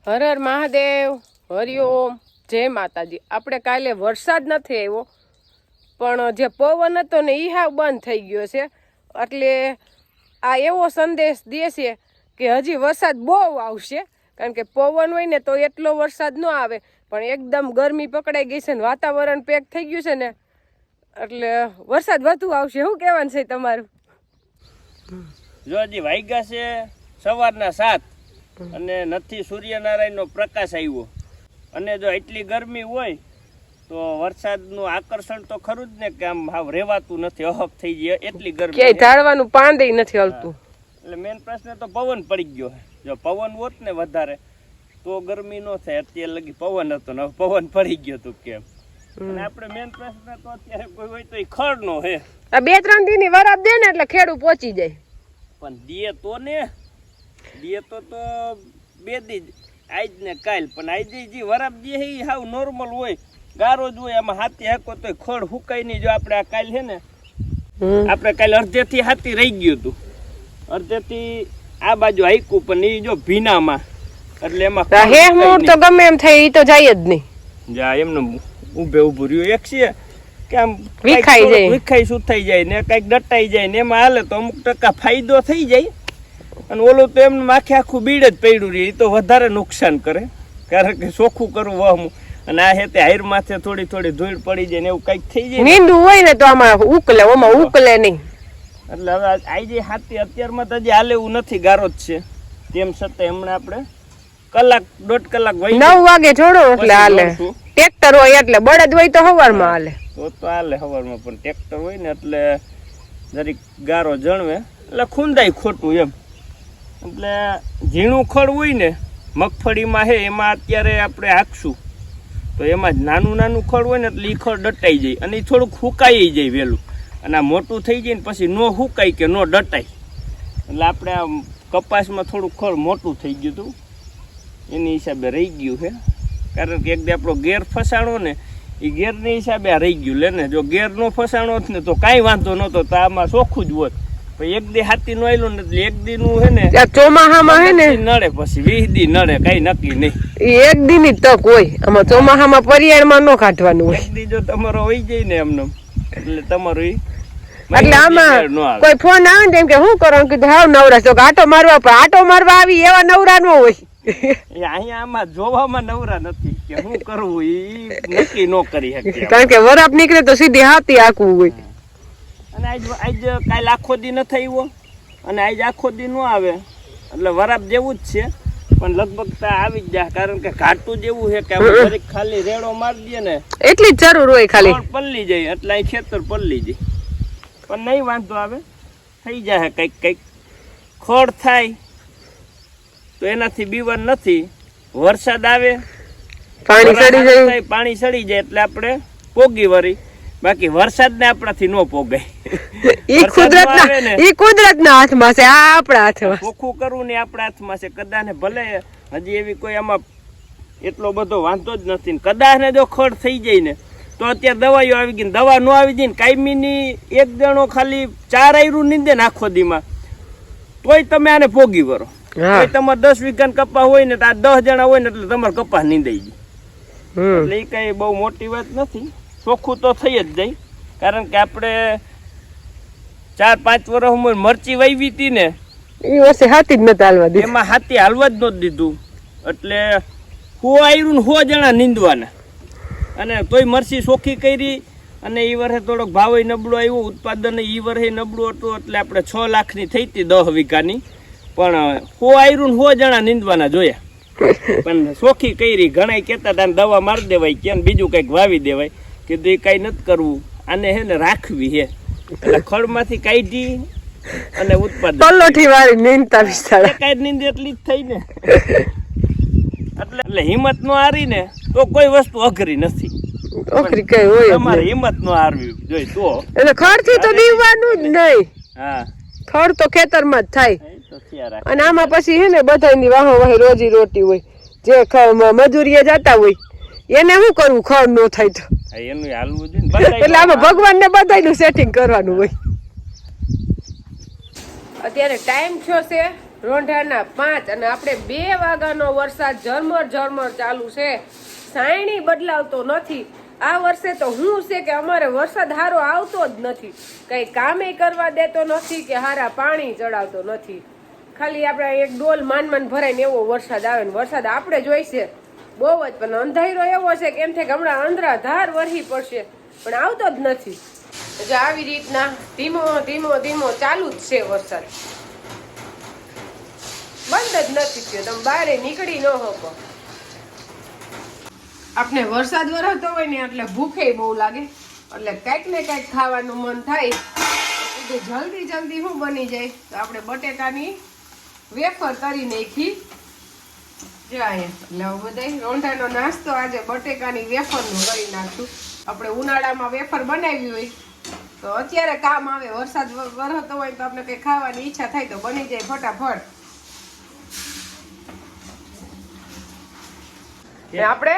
હર હર મહાદેવ, હરિઓમ, જય માતાજી। આપણે કાલે વરસાદ નથી આવ્યો, પણ જે પવન હતો ને એ હાવ બંધ થઈ ગયો છે। એટલે આ એવો સંદેશ દે છે કે હજી વરસાદ બહુ આવશે, કારણ કે પવન હોય ને તો એટલો વરસાદ ન આવે, પણ એકદમ ગરમી પકડાઈ ગઈ છે ને વાતાવરણ પેક થઈ ગયું છે ને, એટલે વરસાદ વધુ આવશે। શું કહેવાનું છે તમારું? જો હજી વાગ્યા છે સવારના 7 અને નથી સૂર્યનારાયણનો પ્રકાશ આવ્યો, અને જો એટલી ગરમી હોય તો વરસાદનું આકર્ષણ તો ખરું જ ને, કે આમ હાવ રેવાતું નથી, અહબ થઈ જાય એટલી ગરમી, ક્યાંય ઝાડવાનું પાંદે નથી હલતું। એટલે મેન પ્રશ્ન તો પવન પડી ગયો છે। જો પવન હોત ને વધારે તો ગરમી ન થાય, અત્યારે લગી પવન હતો ને પવન પડી ગયો તો કેમ। અને આપણે મેન પ્રશ્ન તો અત્યારે કોઈ હોય તો એ ખડનો છે। આ 2-3 દીની વરાપ દે ને એટલે ખેડૂ પહોંચી જાય, પણ દે તો ને દે તો 2 દી આજ ને કાલ, પણ આજે જે વરાપ દે એ હાવ નોર્મલ હોય, ગારો જ હોય, આમાં હાથી હાકો તો ખડ હુકાય નહીં। જો આપણે આ કાલ છે ને, આપણે કાલ અડધેથી હાથી રહી ગયું હતું, અડધેથી આ બાજુ હાઈકું, પણ એ જો ભીનામાં, એટલે એમાં હે મોર તો ગમે એમ થાય એ તો જાય જ નહીં, જા એમને ઊભે ઊભું રહ્યું। એક છે કે આમ વિખાઈ સુથાઈ જાય ને કઈક દટાઈ જાય ને, એમાં હાલે તો અમુક ટકા ફાયદો થઈ જાય, અને ઓલું તો એમને આખે આખું બીડ જ પડ્યું રહે, એ તો વધારે નુકસાન કરે, કારણ કે ચોખ્ખું કરવું વહમું, અને આ હેતે હાઈર માથે થોડી થોડી ધૂળ પડી જાય ને એવું કઈક થઈ જાય, નીંદું હોય ને તો આમાં ઉકલે, ઓમાં ઉકલે નહીં। એટલે હવે આજે હાથી અત્યારમાં તો હજી હાલે એવું નથી, ગારો જ છે, તેમ છતાં હમણાં આપણે 1-1.5 કલાક 9 વાગે છોડો એટલે હાલે। ટ્રેક્ટર હોય એટલે, બળદ હોય તો સવારમાં હાલે, તો હાલે સવારમાં, પણ ટ્રેક્ટર હોય ને એટલે જરીક ગારો જણવે એટલે ખૂંદાય ખોટું એમ। એટલે ઝીણું ખડ હોય ને મગફળીમાં છે, એમાં અત્યારે આપણે હાંકશું તો એમાં જ નાનું નાનું ખડ હોય ને એટલે એ ખડ દટાઈ જાય, અને એ થોડુંક હુકાઈ જાય વહેલું, અને આ મોટું થઈ જાય ને પછી ન હુકાય કે ન દટાય, એટલે આપણે આ કપાસમાં થોડુંક ખડ મોટું થઈ ગયું હતું, એની હિસાબે રહી ગયું છે, કારણ કે એક દી આપણો ગેર ફસાણો ને એ ગેરની હિસાબે આ રહી ગયું લે ને। જો ગેર નો ફસાણો હોત ને તો કાંઈ વાંધો નહોતો, તો આમાં ચોખ્ખું જ હોત, પણ એક દી હાથી નો આવેલો ને એટલે એક દી નું હે ને ચોમાહામાં હે ને નડે, પછી 20 દી નડે, કઈ નક્કી નહીં, એક દી ની તક હોય આમાં, ચોમાહામાં પરિયારમાં ન કાઢવાનું હોય, એક દી જો તમારો હોય જાય ને એમને એટલે તમારું એટલે આમાં કોઈ ફોન આવે ને તેમ કે શું કરો, કીધું હાવ નવરા છો, આટો મારવા, પણ આટો મારવા આવી એવા નવરા નો હોય, અહીંયા આમાં જોવામાં નવરા નથી કે શું કરવું એ નક્કી ન કરી શકે, કારણ કે વરાપ નીકળે તો સીધી હાથી આખવું હોય, અને આજ કાલ આખો દી ન થયો, અને આજ આખો દી ન આવે, એટલે વરાપ જેવું જ છે, પણ લગભગ આવી જ જાય, કારણ કે ઘાટું જેવું છે કે ખાલી રેડો મારી દે ને એટલી જ જરૂર હોય, ખાલી પલ્લી જાય એટલે અહીં ખેતર પલ્લી જાય, પણ નહીં વાંધો આવે, થઈ જાય કઈક કઈક ખડ થાય તો એનાથી બીવર નથી, વરસાદ આવે પાણી સડી જાય એટલે આપણે પોગી વળી, બાકી વરસાદ ને આપણાથી ન પોગાય, ઈ કુદરતના હાથમાં છે, આ આપણા હાથમાં, ચોખ્ખું કરવું ને આપણા હાથમાં છે। કદાચ ને ભલે હજી એવી કોઈ આમાં એટલો બધો વાંધો જ નથી, કદાચ ને જો ખડ થઈ જાય ને તો અત્યારે દવાઈઓ આવી ગઈ, દવા નો આવી જાય ને કાયમીની એક જણો ખાલી 4 આયરું નીંદે ને આખો દીમાં, તોય તમે આને પોગી વરો, તમારે 10 વીઘા કપા હોય ને તો આ 10 જણા હોય ને એટલે તમારે કપા નીંદાઈ જાય, એટલે એ કઈ બહુ મોટી વાત નથી, ચોખ્ખું તો થઈ જ જાય, કારણ કે આપણે 4-5 વર્ષ મરચી વાવી હતી ને એ વર્ષે હાથી જ નતા હાલવા દીધું, એમાં હાથી હાલવા જ નહોતું દીધું, એટલે 100 આયરું ને 100 જણા નીંદવાના, અને તોય મરચી ચોખ્ખી કરી, અને એ વર્ષે થોડોક ભાવ નબળો આવ્યો, ઉત્પાદન એ વર્ષે નબળું હતું, એટલે આપણે 6 લાખની થઈ હતી 10 વીઘાની, પણ 100 આયરું 100 જણા નીંદવાના જોયા, પણ ચોખ્ખી કરી। ઘણા કહેતા હતા દવા મારી દેવાય કે બીજું કંઈક વાવી દેવાય, કીધું એ કાંઈ નથી કરવું, આને હે ને રાખવી હે, એટલે ખડમાંથી કાઢી અને ઉત્પાદન કાંઈ નીંદ એટલી જ થઈ ને, એટલે હિંમત નો હારી ને તો કોઈ વસ્તુ અઘરી નથી, તમારે હિંમત નો હારવી જોઈએ તો, એટલે ખડથી તો દીવાનું જ નહીં, હા ખડ તો ખેતરમાં જ થાય, અને આમાં પછી હે ને બધાની વાહો વાહી રોજી રોટી હોય, જે મજૂરીએ જતા હોય એને શું કરવું, ખડ નો થાય તો એનું હાલવું જોઈએ, એટલે આમાં ભગવાન ને બધાનું સેટિંગ કરવાનું હોય। અત્યારે ટાઈમ થયો છે રોંઢાના 5 અને આપણે 2 વાગ્યાનો વરસાદ ઝરમર ઝરમર ચાલુ છે. સાયણી બદલાવતો નથી. આ વર્ષે તો હું છે કે અમારે વરસાદ હારો આવતો જ નથી. કઈ કામે કરવા દેતો નથી કે હારા પાણી ચડાવતો નથી. ખાલી આપણે એક ડોલ માન ભરાઈને એવો વરસાદ આવે ને વરસાદ આપણે જોઈશે બહુ જ, પણ અંધારો એવો છે કે એમ થાય કે હમણાં અંધરાધાર વરસી પડશે, પણ આવતો જ નથી. એટલે આવી રીતના ધીમો ધીમો ધીમો ચાલુ જ છે વરસાદ, બંધ જ નથી થયો. તમે બહાર નીકળી ન શકો. આપણે વરસાદ વરસતો હોય ને એટલે ભૂખે બહુ લાગે, એટલે કંઈક ને કંઈક ખાવાનું મન થાય. જલ્દી જલ્દી શું બની જાય તો આપણે બટેકાની વેફર તરી નાખી જાય. એટલે બધા રોંઢાનો નાસ્તો આજે બટેકાની વેફરનો કરી નાખશું. આપણે ઉનાળામાં વેફર બનાવી હોય તો અત્યારે કામ આવે. વરસાદ વરસતો હોય તો આપણે કંઈ ખાવાની ઈચ્છા થાય તો બની જાય ફટાફટ. આપણે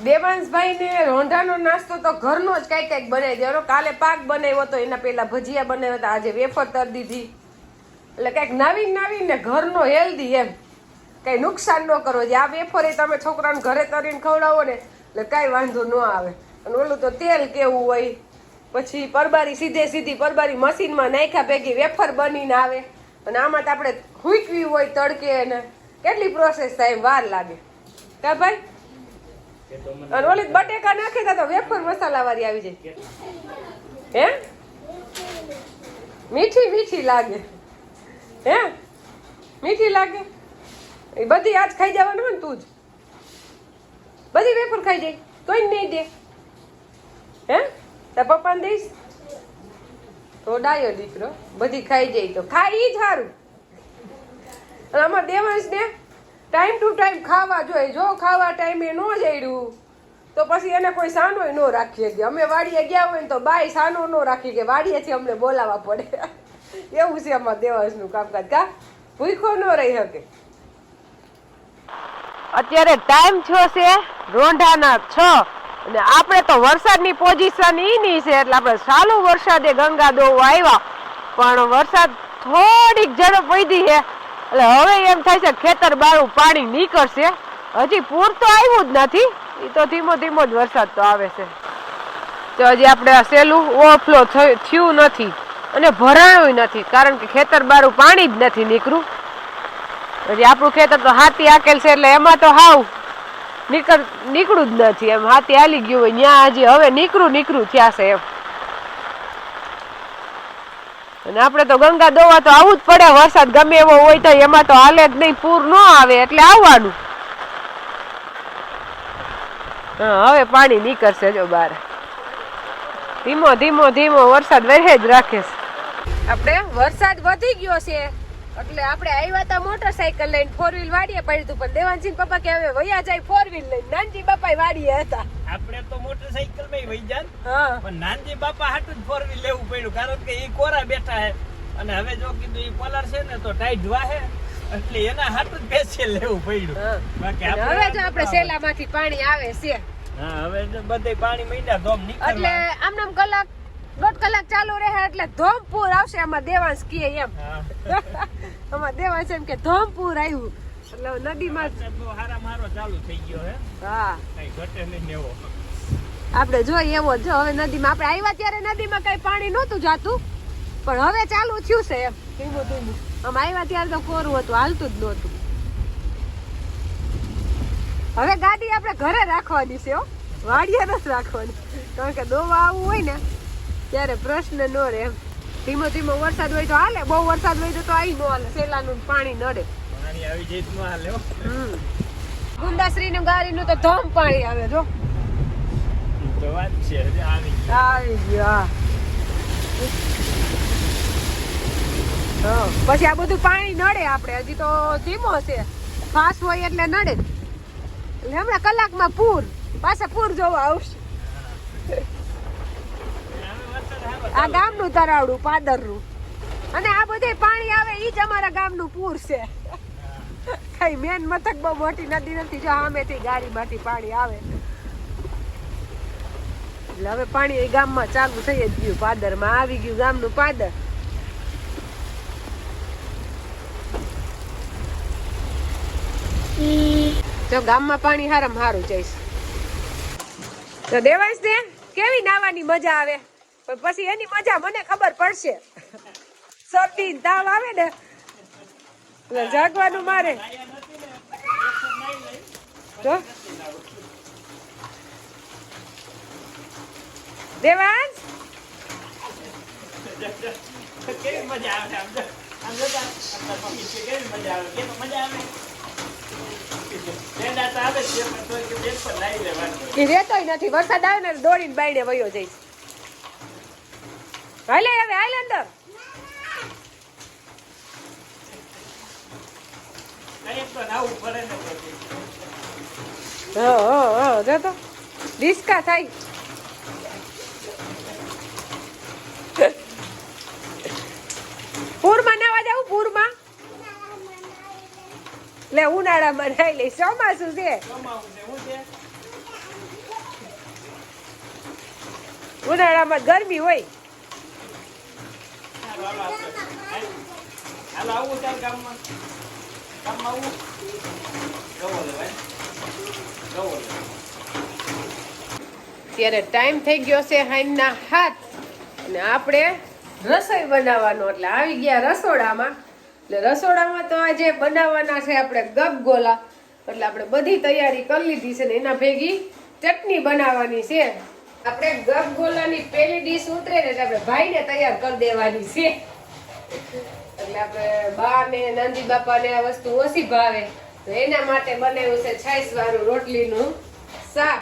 દેવાંશભાઈ ને રોંઢાનો નાસ્તો તો ઘરનો જ કઈક કઈક બનાવી દેવાનો. કાલે પાક બનાવ્યો તો એના પેલા ભજીયા બનાવ્યા હતા, આજે વેફર તરી દીધી. એટલે કઈક નવીન નવીન ને ઘરનો હેલ્ધી એમ, કઈ નુકસાન ન કરો. જે આ વેફર એ તમે છોકરાને ઘરે તરીને ખવડાવો ને એટલે કઈ વાંધો ન આવે. અને ઓલું તો તેલ કેવું હોય, પછી પરબારી સીધી પરબારી મશીનમાં નાખ્યા ભેગી વેફર બનીને આવે. અને આમાં તો આપણે હુંકવી હોય તડકે ને કેટલી પ્રોસેસ થાય, વાર લાગે કા ભાઈ. અને ઓલી બટેકા નાખી દે તો વેફર મસાલા વાળી આવી જાય. હે મીઠી મીઠી લાગે, હે મીઠી લાગે. એ બધી આજ ખાઈ જવાનું હોય ને, તું જ બધી વેફર ખાઈ જાય તોય નહીં દે. હે તાર પપ્પાને દઈશ તો ડાયો દીકરો, બધી ખાઈ જાય તો ખાઈ જ સારું. અને આમાં દેવાંશ ને ટાઈમ ટુ ટાઈમ ખાવા જોઈએ. જો ખાવા ટાઈમે ન જડ્યું તો પછી એને કોઈ સાનો ન રાખીએ કે અમે વાડીએ ગયા હોય ને તો બાય સાનો ન રાખી કે વાડીએથી અમને બોલાવવા પડે. એવું છે અમારા દેવાંશનું કામકાજ. કા ભૂખો ન રહી શકે. અત્યારે ટાઈમ થયો છે રોંઢાના 6 અને આપણે તો વરસાદની પોઝિશન ઈની છે એટલે આપણે ચાલુ વરસાદે ગંગા દોવા આવ્યા, પણ વરસાદ થોડીક ઝડપ વધી છે એટલે હવે એમ થાય છે ખેતર બારું પાણી નીકળશે. હજી પૂર તો આવ્યું જ નથી, એ તો ધીમો ધીમો જ વરસાદ તો આવે છે. તો હજી આપણે આ સેલું ઓવરફ્લો થયું નથી અને ભરાણું નથી, કારણ કે ખેતર બારું પાણી જ નથી નીકળ્યું. હજી આપણું ખેતર તો હાથી આકેલ છે એટલે એમાં તો હાવ નીકળું જ નથી. એમ હાથી હાલી ગયું હોય ત્યાં હજી હવે નીકળું થયા છે એમ. અને આપણે તો ગંગા દોવા તો આવવું જ પડે. વરસાદ ગમે એવો હોય તો એમાં તો હાલે જ નહીં, પૂર ન આવે એટલે આવવાનું. હા હવે પાણી નીકળશે જો બહાર. ધીમો ધીમો ધીમો વરસાદ વહે જ રાખે છે. આપણે વરસાદ વધી ગયો છે એટલે આપણે આવ્યા હતા મોટરસાયકલ લઈને, 4 વ્હીલ વાડીએ પડ્યું હતું. પણ દેવાંશજી પપ્પા કે હવે વયા જાય 4 વ્હીલ લઈને. નાનજી બાપા વાડીએ હતા. આપણે તો મોટરસાયકલ માં વહી જાન, હા પણ નાનજી બાપા હાટું જ 4 વ્હીલ લેવું પડ્યું, કારણ કે ઈ કોરા બેઠા હે. અને હવે જો કીધું ઈ પોલર છે ને તો ટાઈટ વાહે, એટલે એના હાટું જ સ્પેશિયલ લેવું પડ્યું. બાકી હવે જો આપણે સેલામાંથી પાણી આવે છે. હા હવે બધે પાણી મીંડા ધોમ નીકળવા, એટલે આમનામ કલાક 1.5 કલાક ચાલુ રહે એટલે ધોમપુર આવશે. આમાં દેવાંશ કહે એમ, આમાં દેવાંશ એમ કે ધોમપુર આવ્યું એટલે નદીમાં હારા મારો ચાલુ થઈ ગયો હે. હા કઈ ઘટે નહીં એવો. આપણે જોઈએ એવો જો હવે નદીમાં આપણે આવ્યા ત્યારે નદીમાં કઈ પાણી નહોતું જાતું, પણ હવે ચાલુ થયું છે એમ ધીમું ધીમું. આમ આવ્યા ત્યારે તો કોરું હતું, હાલતું જ નહોતું. હવે ગાડી આપણે ઘરે રાખવાની છે, વાડીએ નથી રાખવાની, કારણ કે દોવા આવવું હોય ને ત્યારે પ્રશ્ન ન રહે એમ. ધીમો ધીમો વરસાદ હોય તો હાલે, બહુ વરસાદ હોય તો આવી ન હાલે, સેલાનું પાણી નડે. પાણી આવી જાય તો હાલે. ગુંદાશ્રી નું ગાડી નું તો ધમ પાણી આવે જો. તો વાત છે આવી ગયા. પછી આ બધું પાણી નડે. આપણે હજી તો ધીમો છે, ફાસ્ટ હોય એટલે નડે. એટલે હમણાં કલાકમાં પૂર, પાછા પૂર જોવા આવશે. આ ગામનું તરાવડું પાદરનું, અને આ બધે પાણી આવે ઈ જ અમારા ગામનું પૂર છે. કઈ મેન મથક બહુ મોટી નદી નથી, જો સામેથી ગાડીમાંથી પાણી આવે. એટલે હવે પાણી એ ગામમાં ચાલુ થઈ જ ગયું, પાદરમાં આવી ગયું ગામનું પાદર. જો ગામમાં પાણી હારમ હારું જઈશ તો દેવાઈશ ને કેવી નાવાની મજા આવે પણ પછી એની મજા મને ખબર પડશે શરદી તાવ આવે ને એટલે જાગવાનું મારે તો દેવાંશ કેવી મજા આવે આમ જોતા મમ્મી કેવી મજા આવે કે મજા આવે બેડા તો આવે છે પણ તો કે બેડ પર લાવી લેવાનું એ રહેતોય નથી વરસાદ આવે ને દોડીને બાઈને વયો જઈશ હાલે હવે હાલ અંદર કઈ તો નાવું પડે ને પછી જો તો ડિસ્કા થાય પૂરમાં નાવા જાવ પૂરમાં લે ઉનાળામાં નાઈ લઈ ચોમાસું છે ઉનાળામાં ગરમી હોય હાલો આવું ચાલ ગામમાં આવું ગવો લેવાય ગવો લેવાય ત્યારે ટાઈમ થઈ ગયો છે હાઈના 7 અને આપણે રસોઈ બનાવવાનો એટલે આવી ગયા રસોડામાં એટલે રસોડામાં તો આજે બનાવવાના છે આપણે ગપગોલા એટલે આપણે બધી તૈયારી કરી લીધી છે ને એના ભેગી ચટણી બનાવવાની છે આપણે ગપગોલાની પહેલી ડીશ ઉતરે ને એટલે આપણે ભાઈને તૈયાર કરી દેવાની છે એટલે આપણે બા ને નાનજી બાપા ને આ વસ્તુ ઓછી ભાવે તો એના માટે બનાવ્યું છે છાશ વાળું રોટલીનું શાક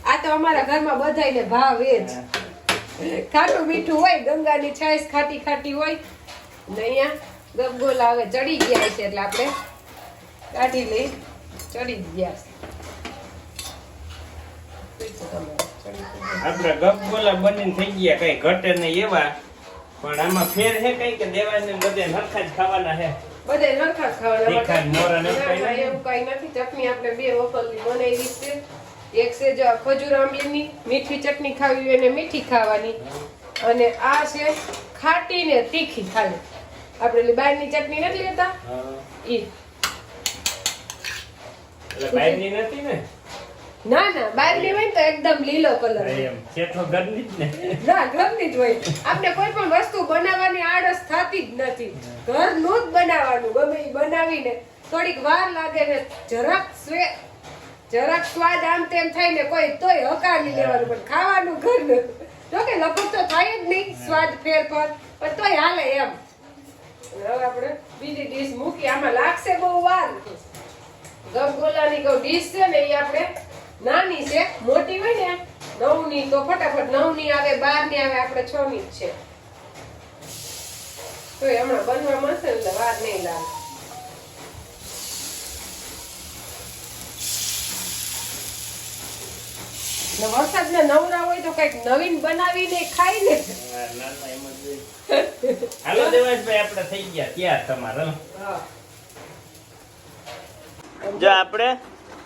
આ તો અમારા ઘરમાં બધાયને ભાવે જ ખાટું મીઠું હોય ગંગાની છાશ ખાટી ખાટી હોય ને અહીંયા ગપગોલા હવે ચડી ગયા છે એટલે આપણે કાઢી લઈ ચડી ગયા છે આપણે ગપગોલા બનીને થઈ ગયા કઈ ઘટે નહીં એવા પણ આમાં ફેર છે કઈ કે દેવાને બધે નરખા જ ખાવાના છે બધે નરખા તીખા ને મોરા ને ખાવાના એવું કઈ નથી ચટણી આપણે બે વખતની બનાવી છે એક છે જો ખજૂર આંબલીની મીઠી ચટણી ખાવી હોય એને મીઠી ખાવાની અને આ છે ખાટી ને તીખી ખાલી આપણે બહારની ચટણી નથી લેતા ઈ એટલે બાયની નથી ને ના ના બહારની હોય ને તો એકદમ લીલો કલર એમ ચેઠો ગરની જ ને ના ગમતી જ હોય આપણે કોઈ પણ વસ્તુ બનાવવાની આળસ થતી જ નથી ઘરનું જ બનાવવાનું ગમે ઈ બનાવીને થોડીક વાર લાગે ને જરાક સ્વાદ આમ તેમ થાય ને કોઈ તોય હકારી લેવાનું પણ ખાવાનું ઘરનું જો કે લગભગ તો થાય જ નહીં સ્વાદ ફેરફાર પણ તોય હાલે એમ હવે આપણે બીજી ડીશ મૂકી આમાં લાગશે બહુ વાર ગપગોલાની કોઈ ડીશ છે ને એ આપણે નાની છે મોટી હોય ને 9 ની તો ફટાફટ 9 ની આવે 12 ની આવે આપણે 6 ની જ છે તો હમણાં બનવા મળશે એટલે વાર નહીં લાગે વરસાદ ને નવરા હોય તો કઈક નવીન બનાવીને ખાઈ ને હાલો દેવાશભાઈ આપણે થઈ ગયા તૈયાર તમારે જો આપણે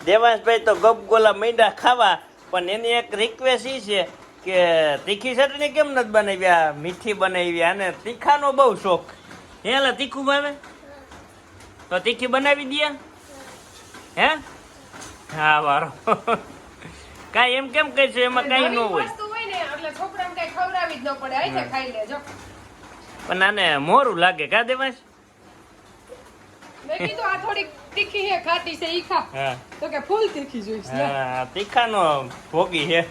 દેવાંશભાઈ તો ગપગોલા માંડ્યા ખાવા પણ એની એક રિક્વેસ્ટ ઈ છે કે તીખી ચટણી કેમ નથી બનાવ્યા મીઠી બનાવ્યા અને તીખાનો બહુ શોખ હેલા તીખું ભાવે તો તીખી બનાવી દે હે હા વારો કાઈ એમ કેમ કહે છે એમાં કાઈ ન હોય વસ્તુ હોય ને એટલે છોકરાને કઈ ખવડાવી જ ન પડે આઈ છે ખાઈ લેજો પણ આને મોરું લાગે કા દેવાંશ મેં કીધું આ થોડી તીખી છે ખાટી છે ઈ ખા હા તો કે ફૂલ તીખી જોઈશ લે હા તીખાનો ભોગી છે